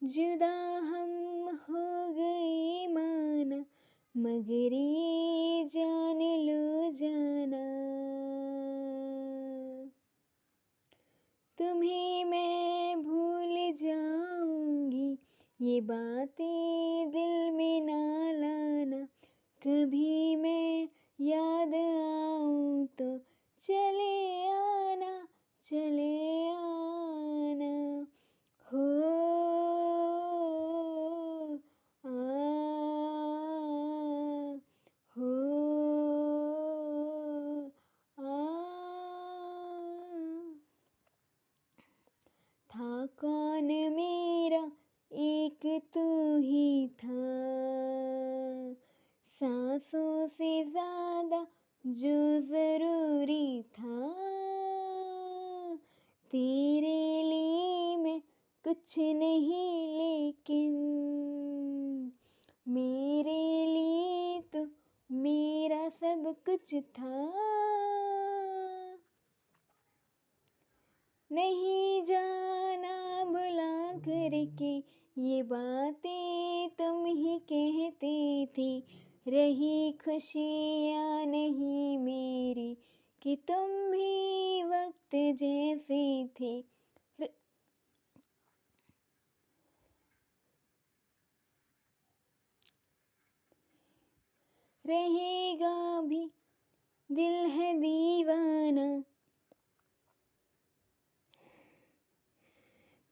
जुदा हम हो गए माना, मगर ये जान लो जाना, तुम्हें मैं भूल जाऊंगी, ये बातें दिल में ना लाना। कभी मैं याद आऊं तो चले आना, चले आना। हो आ हो आ था कौन मेरा, एक तू ही था, सांसों से ज्यादा जो जरूरी था। तेरे लिए मैं कुछ नहीं, लेकिन मेरे लिए तो मेरा सब कुछ था। नहीं जाना बुला करके, ये बातें तुम ही कहते थे। रही खुशियाँ नहीं मेरी, कि तुम भी वक्त जैसे थे। र- रहेगा भी दिल है दीवाना,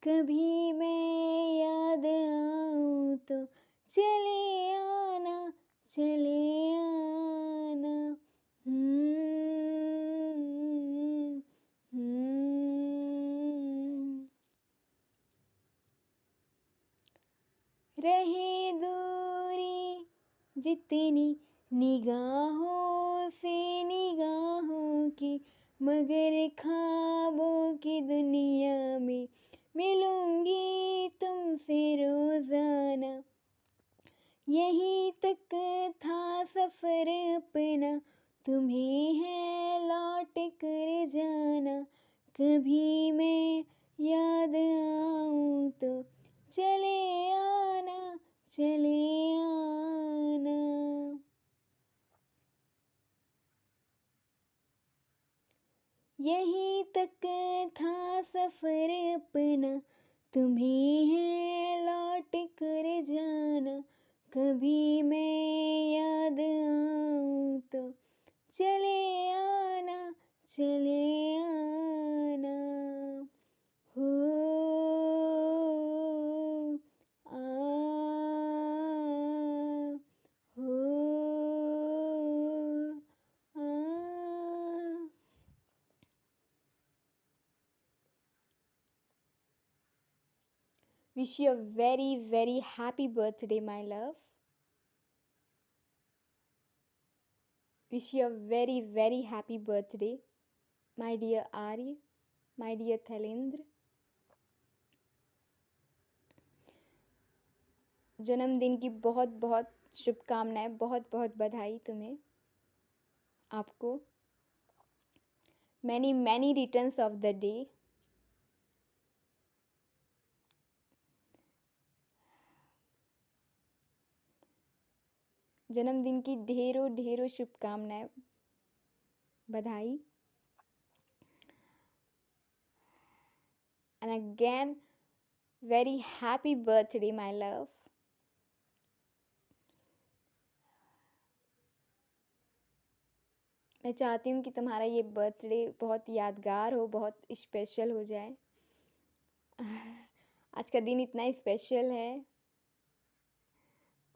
कभी मैं याद आऊं तो चले आना, चले आना। हम्म। रहे दूरी जितनी निगाहों से निगाहों की, मगर ख्वाबों की दुनिया में मिलूंगी तुमसे रोजाना। यहीं तक था सफर अपना, तुम्हें है लौट कर जाना। कभी मैं याद आऊं तो चले आना, चले आना। यहीं तक था सफर अपना, तुम्हें है लौट कर जाना। कभी मैं याद आऊं तो चले आना, चले आना। हो आ हो आ। Wish you a very, very happy birthday, my love. Wish you a very, very happy birthday, my dear Ari, my dear Thalendra. जन्मदिन की बहुत बहुत शुभकामनाएं, बहुत बहुत बधाई तुम्हें, आपको। Many many returns of the day. जन्मदिन की ढेरों ढेरों शुभकामनाएं, बधाई। And again, very happy birthday, my love. मैं चाहती हूँ कि तुम्हारा ये बर्थडे बहुत यादगार हो, बहुत स्पेशल हो जाए। आज का दिन इतना स्पेशल है।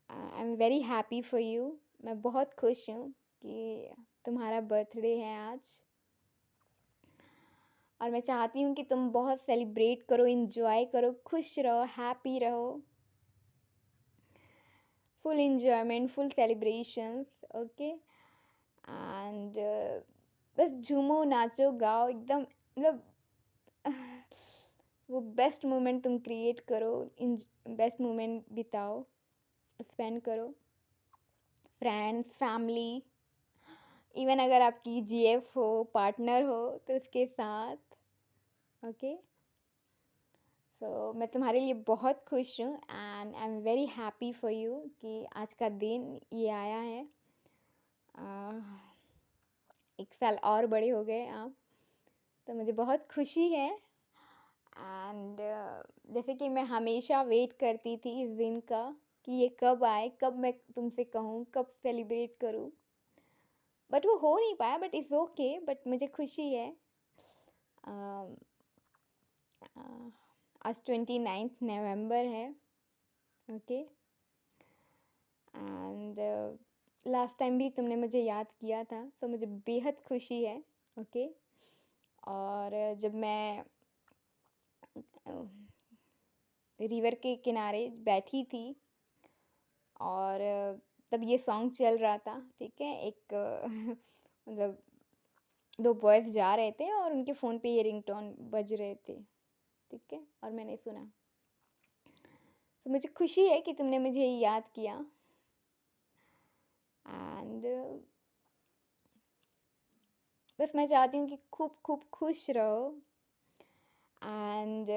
I am very happy for you. मैं बहुत खुश हूँ कि तुम्हारा बर्थडे है आज, और मैं चाहती हूँ कि तुम बहुत सेलिब्रेट करो, इन्जॉय करो, खुश रहो, हैप्पी रहो। Full enjoyment, full celebrations, okay. And बस झूमो, नाचो, गाओ, एकदम मतलब वो बेस्ट मोमेंट तुम क्रिएट करो, इन बेस्ट मोमेंट बिताओ, स्पेंड करो, फ्रेंड्स, फैमिली, इवन अगर आपकी जीएफ हो, पार्टनर हो, तो उसके साथ, ओके। सो तो मैं तुम्हारे लिए बहुत खुश हूँ and I am very happy for you कि आज का दिन ये आया है। 1 साल और बड़े हो गए आप, तो मुझे बहुत खुशी है। एंड जैसे कि मैं हमेशा वेट करती थी इस दिन का कि ये कब आए, कब मैं तुमसे कहूँ, कब सेलिब्रेट करूँ, बट वो हो नहीं पाया। बट इट्स ओके, बट मुझे खुशी है। अम, आज 29 नवंबर है। ओके। एंड लास्ट टाइम भी तुमने मुझे याद किया था, तो मुझे बेहद खुशी है। ओके। और जब मैं रिवर के किनारे बैठी थी और तब ये सॉन्ग चल रहा था, ठीक है। एक मतलब 2 बॉयज़ जा रहे थे और उनके फ़ोन पे ये रिंगटोन बज रहे थे, ठीक है, और मैंने सुना। तो मुझे खुशी है कि तुमने मुझे याद किया। एंड बस मैं चाहती हूँ कि खूब खूब खुश रहो। And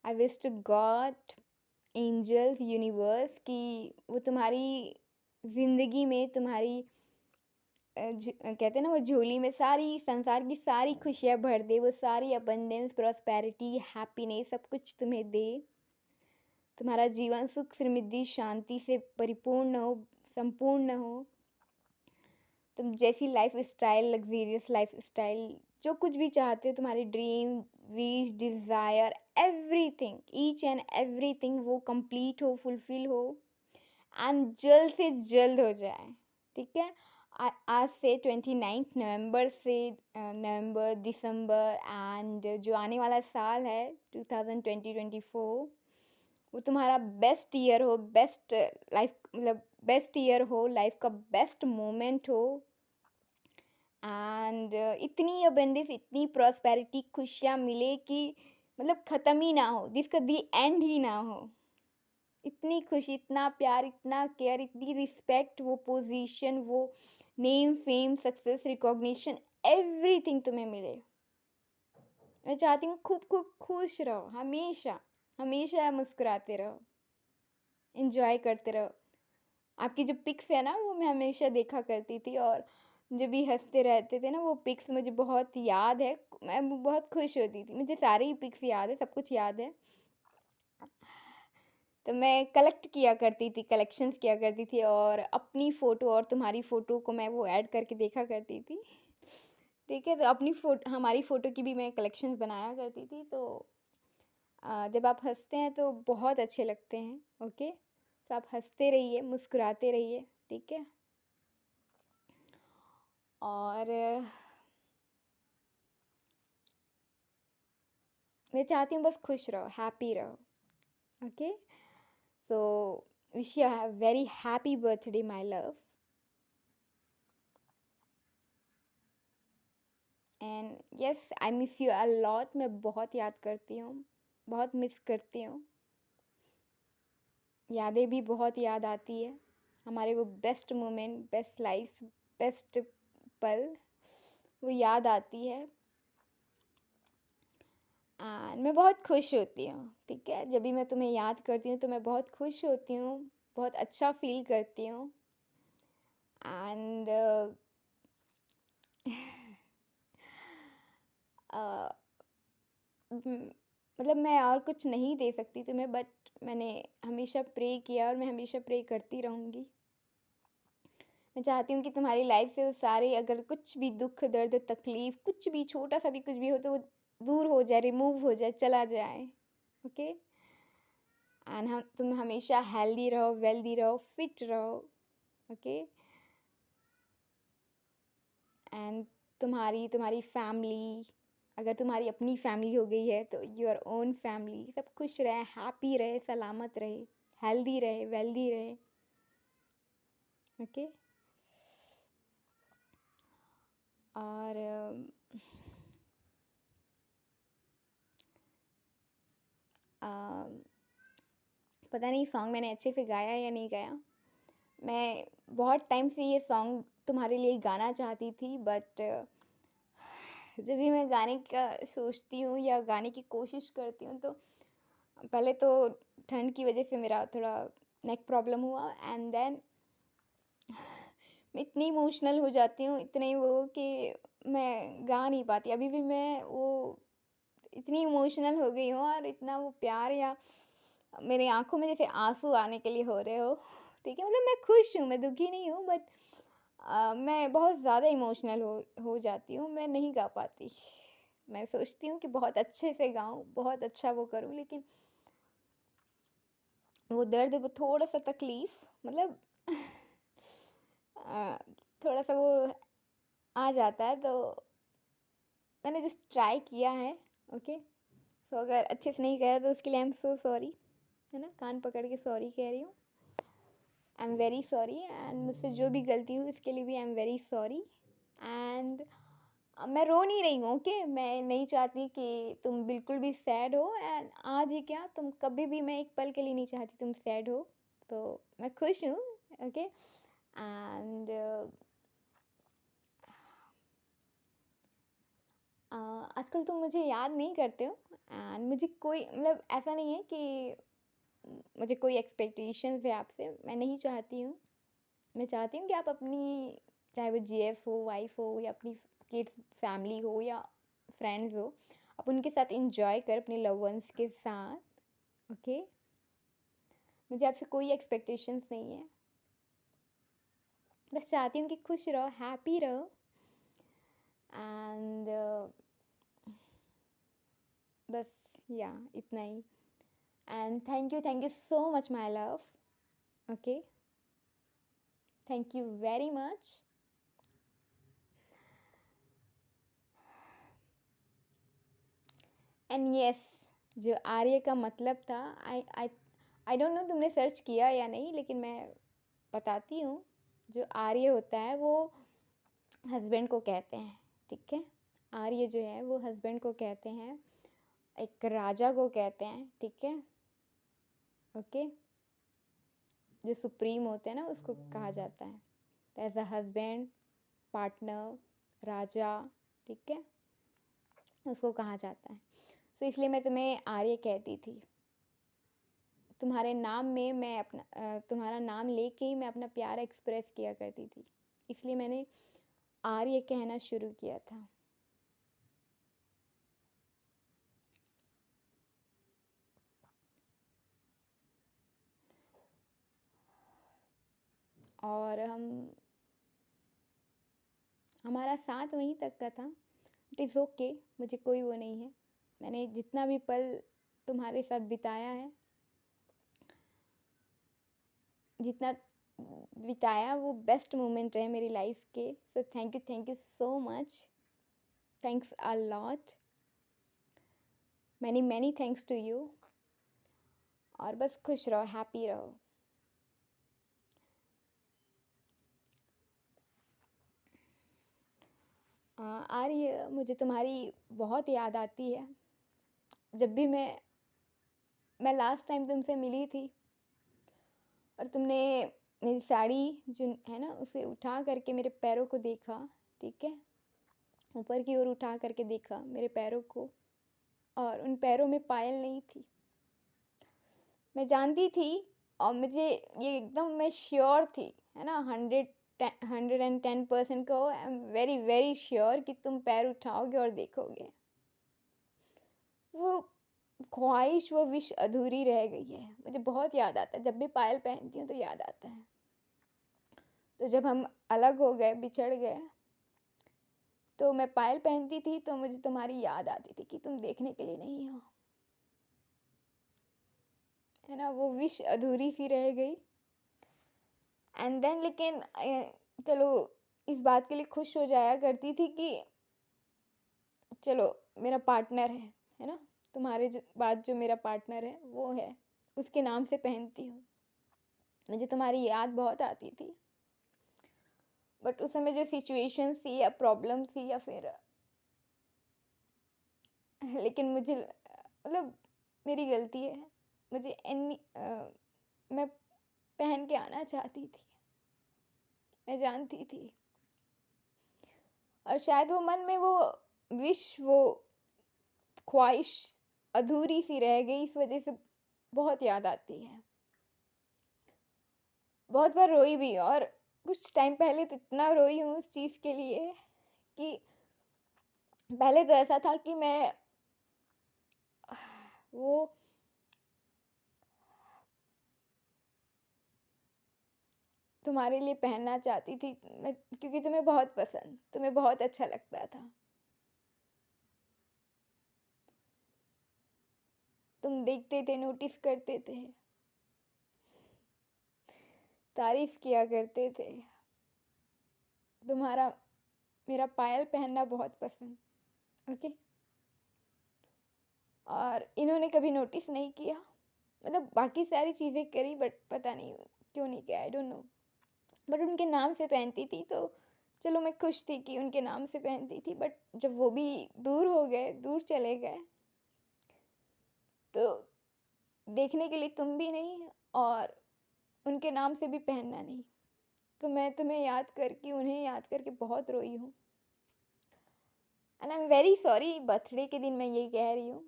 I wish to God, angels, universe कि वो तुम्हारी ज़िंदगी में तुम्हारी कहते हैं ना, वो झोली में सारी संसार की सारी खुशियाँ भर दे, वो सारी अबंडेंस, प्रॉस्पेरिटी, हैप्पीनेस सब कुछ तुम्हें दे। तुम्हारा जीवन सुख, समृद्धि, शांति से परिपूर्ण हो, संपूर्ण हो। तुम जैसी life style, luxurious life style, जो कुछ भी चाहते हो, तुम्हारी dream, wish, desire, everything, each and everything वो कंप्लीट हो, फुलफिल हो एंड जल्द से जल्द हो जाए, ठीक है। आज से 29 नवंबर से नवंबर, दिसंबर एंड जो आने वाला साल है 2024, वो तुम्हारा बेस्ट ईयर हो, बेस्ट लाइफ, मतलब बेस्ट ईयर हो, लाइफ का बेस्ट मोमेंट हो। एंड इतनी अबंडेंस, इतनी प्रॉस्पेरिटी, खुशियाँ मिले कि मतलब ख़त्म ही ना हो, जिसका दी एंड ही ना हो। इतनी खुशी, इतना प्यार, इतना केयर, इतनी रिस्पेक्ट, वो पोजीशन, वो name, fame, success, recognition, everything तुम्हें मिले। मैं चाहती हूँ खूब खूब खुश रहो, हमेशा हमेशा मुस्कुराते रहो, इन्जॉय करते रहो। आपकी जो पिक्स है ना, वो मैं हमेशा देखा करती थी और जब भी हंसते रहते थे ना, वो पिक्स मुझे बहुत याद है। मैं बहुत खुश होती थी, मुझे सारे ही पिक्स याद है, सब कुछ याद है। तो मैं कलेक्ट किया करती थी, कलेक्शंस किया करती थी और अपनी फ़ोटो और तुम्हारी फ़ोटो को मैं वो ऐड करके देखा करती थी, ठीक है। तो अपनी हमारी फ़ोटो की भी मैं कलेक्शंस बनाया करती थी। तो जब आप हंसते हैं तो बहुत अच्छे लगते हैं। ओके। तो आप हंसते रहिए, मुस्कुराते रहिए, ठीक है। और मैं चाहती हूँ बस खुश रहो, हैप्पी रहो। Okay. So wish you have very happy birthday my love. And yes, I miss you a lot. मैं बहुत याद करती हूँ, बहुत मिस करती हूँ। यादें भी बहुत याद आती है, हमारे वो best moment, best life, best पल, वो याद आती है। एंड मैं बहुत खुश होती हूँ, ठीक है। जब भी मैं तुम्हें याद करती हूँ तो मैं बहुत खुश होती हूँ, बहुत अच्छा फील करती हूँ। एंड मतलब मैं और कुछ नहीं दे सकती तुम्हें, बट मैंने हमेशा प्रे किया और मैं हमेशा प्रे करती रहूँगी। मैं चाहती हूँ कि तुम्हारी लाइफ से वो सारे, अगर कुछ भी दुख, दर्द, तकलीफ़, कुछ भी छोटा सा भी कुछ भी हो तो वो दूर हो जाए, रिमूव हो जाए, चला जाए। ओके। एंड तुम हमेशा हेल्दी रहो, वेल्दी रहो, फिट रहो। ओके। एंड तुम्हारी तुम्हारी फैमिली, अगर तुम्हारी अपनी फैमिली हो गई है तो योर ओन फैमिली सब खुश रहे, हैप्पी रहे, सलामत रहे, हेल्दी रहे, वेल्दी रहे। ओके। और पता नहीं सॉन्ग मैंने अच्छे से गाया या नहीं गाया। मैं बहुत टाइम से ये सॉन्ग तुम्हारे लिए गाना चाहती थी, बट जब भी मैं गाने का सोचती हूँ या गाने की कोशिश करती हूँ तो पहले तो ठंड की वजह से मेरा थोड़ा नेक प्रॉब्लम हुआ, एंड देन मैं इतनी इमोशनल हो जाती हूँ, इतने वो कि मैं गा नहीं पाती। अभी भी मैं वो इतनी इमोशनल हो गई हूँ और इतना वो प्यार या मेरी आँखों में जैसे आँसू आने के लिए हो रहे हो, ठीक है? मतलब मैं खुश हूँ, मैं दुखी नहीं हूँ, बट मैं बहुत ज़्यादा इमोशनल हो जाती हूँ, मैं नहीं गा पाती। मैं सोचती हूँ कि बहुत अच्छे से गाऊँ, बहुत अच्छा वो करूँ, लेकिन वो दर्द, वो थोड़ा-सा तकलीफ़, मतलब अ, थोड़ा-सा वो आ जाता है, तो मैंने जस्ट ट्राई किया है, ओके? तो अगर अच्छे से नहीं गया तो उसके लिए आई एम सो सॉरी, है ना? कान पकड़ के सॉरी कह रही हूँ। I am very sorry, and मुझसे जो भी गलती हुई उसके लिए भी I am very sorry. And मैं रो नहीं रही हूँ, ओके? मैं नहीं चाहती कि तुम बिल्कुल भी सैड हो, एंड आज ही क्या, तुम कभी भी, मैं एक पल के लिए नहीं चाहती तुम सैड हो। तो मैं खुश हूँ, ओके? एंड आजकल तुम मुझे याद नहीं करते हो, एंड मुझे कोई, मतलब ऐसा नहीं है कि मुझे कोई एक्सपेक्टेशंस है आपसे, मैं नहीं चाहती हूँ। मैं चाहती हूँ कि आप अपनी, चाहे वो जीएफ हो, वाइफ हो, या अपनी किड्स, फैमिली हो, या फ्रेंड्स हो, आप उनके साथ एंजॉय कर, अपने लव वंस के साथ, ओके? मुझे आपसे कोई एक्सपेक्टेशंस नहीं है, बस चाहती हूँ कि खुश रहो, हैप्पी रहो, एंड बस, या इतना ही। And thank you so much my love, okay? Thank you very much. And yes, जो आर्य का मतलब था, आई डोंट नो तुमने सर्च किया या नहीं, लेकिन मैं बताती हूँ। जो आर्य होता है वो हस्बैंड को कहते हैं, ठीक है? आर्य जो है वो हस्बैंड को कहते हैं, एक राजा को कहते हैं, ठीक है? ओके? जो सुप्रीम होते हैं ना, उसको कहा जाता है। तो एज अ हस्बैंड, पार्टनर, राजा, ठीक है? उसको कहा जाता है। तो इसलिए मैं तुम्हें आर्य कहती थी। तुम्हारे नाम में मैं अपना तुम्हारा नाम लेके ही मैं अपना प्यार एक्सप्रेस किया करती थी, इसलिए मैंने आर्य कहना शुरू किया था। और हमारा साथ वहीं तक का था। इट इज़ ओके, मुझे कोई वो नहीं है। मैंने जितना भी पल तुम्हारे साथ बिताया है, जितना बिताया, वो बेस्ट मोमेंट रहे मेरी लाइफ के। So thank you so much, thanks a lot, many many thanks to you. और बस खुश रहो, हैप्पी रहो। आर्य, मुझे तुम्हारी बहुत याद आती है। जब भी मैं लास्ट टाइम तुमसे मिली थी और तुमने मेरी साड़ी जो है ना, उसे उठा करके मेरे पैरों को देखा, ठीक है? ऊपर की ओर उठा करके देखा मेरे पैरों को, और उन पैरों में पायल नहीं थी। मैं जानती थी, और मुझे ये एकदम, मैं श्योर थी, है ना, 110% को I am very very sure कि तुम पैर उठाओगे और देखोगे। वो ख्वाहिश, वो विश अधूरी रह गई है। मुझे बहुत याद आता है, जब भी पायल पहनती हूँ तो याद आता है। तो जब हम अलग हो गए, बिछड़ गए, तो मैं पायल पहनती थी तो मुझे तुम्हारी याद आती थी कि तुम देखने के लिए नहीं हो, है ना? वो विश अधूरी सी रह गई। एंड देन, लेकिन चलो, इस बात के लिए खुश हो जाया करती थी कि चलो, मेरा पार्टनर है ना? तुम्हारे बाद जो मेरा पार्टनर है वो है, उसके नाम से पहनती हूँ। मुझे तुम्हारी याद बहुत आती थी, बट उस समय जो सिचुएशन थी या प्रॉब्लम थी या फिर लेकिन मुझे, मतलब मेरी गलती है। मुझे मैं पहन के आना चाहती थी, मैं जानती थी, और शायद वो मन में वो विश, वो ख्वाहिश अधूरी सी रह गई, इस वजह से बहुत याद आती है। बहुत बार रोई भी हूँ, और कुछ टाइम पहले तो इतना रोई हूँ उस चीज़ के लिए कि पहले तो ऐसा था कि मैं वो तुम्हारे लिए पहनना चाहती थी मैं, क्योंकि तुम्हें बहुत पसंद, तुम्हें बहुत अच्छा लगता था। तुम देखते थे, नोटिस करते थे, तारीफ किया करते थे। तुम्हारा मेरा पायल पहनना बहुत पसंद। ओके। और इन्होंने कभी नोटिस नहीं किया, मतलब बाकी सारी चीज़ें करी, बट पता नहीं क्यों नहीं किया, आई डोंट नो। बट उनके नाम से पहनती थी तो चलो मैं खुश थी कि उनके नाम से पहनती थी, बट जब वो भी दूर हो गए, दूर चले गए, तो देखने के लिए तुम भी नहीं, और उनके नाम से भी पहनना नहीं। तो मैं तुम्हें याद करके, उन्हें याद करके बहुत रोई हूँ। And I am very sorry, birthday के दिन मैं यही कह रही हूँ।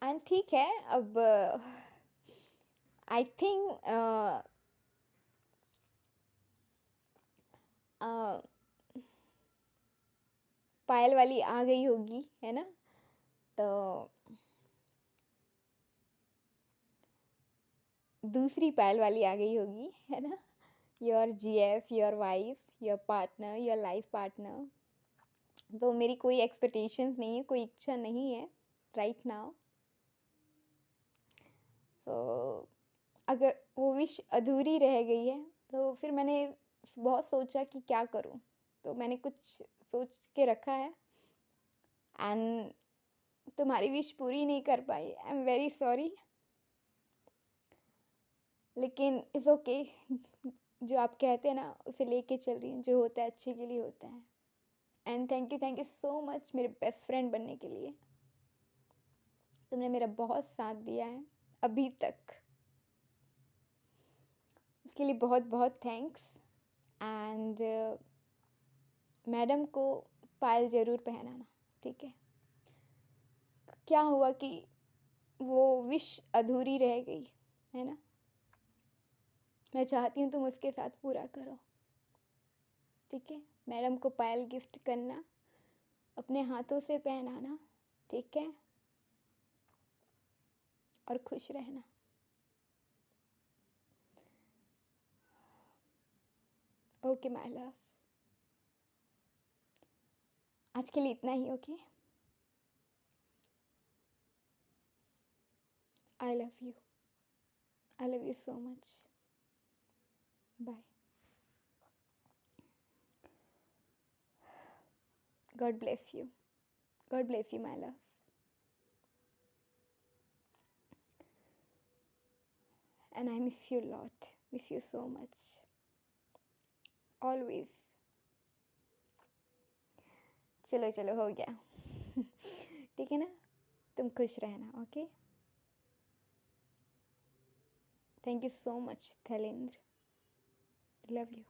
एंड ठीक है, अब आई थिंक पायल वाली आ गई होगी, है ना? तो दूसरी पायल वाली आ गई होगी, है ना? Your GF, your wife, your partner, your life partner. तो मेरी कोई एक्सपेक्टेशंस नहीं है, कोई इच्छा नहीं है राइट नाउ। तो अगर वो विश अधूरी रह गई है, तो फिर मैंने बहुत सोचा कि क्या करूं। तो मैंने कुछ सोच के रखा है, एंड तुम्हारी विश पूरी नहीं कर पाई, आई एम वेरी सॉरी। लेकिन इट्स ओके, जो आप कहते हैं ना, उसे लेके चल रही हूँ, जो होता है अच्छे के लिए होता है। And thank you so much मेरे बेस्ट फ्रेंड बनने के लिए। तुमने मेरा बहुत साथ दिया है अभी तक, उसके लिए बहुत बहुत थैंक्स। एंड मैडम को पायल ज़रूर पहनाना, ठीक है? क्या हुआ कि वो विश अधूरी रह गई, है ना? मैं चाहती हूँ तुम उसके साथ पूरा करो, ठीक है? मैडम को पायल गिफ्ट करना, अपने हाथों से पहनाना, ठीक है? और खुश रहना। ओके माय लव, आज के लिए इतना ही। Okay, I love you, I love you so much, bye. God bless you, God bless you my love. And I miss you lot, miss you so much, always. चलो चलो, हो गया। ठीक है ना? तुम खुश रहना, okay? Thank you so much थैलेंद्र, लव यू।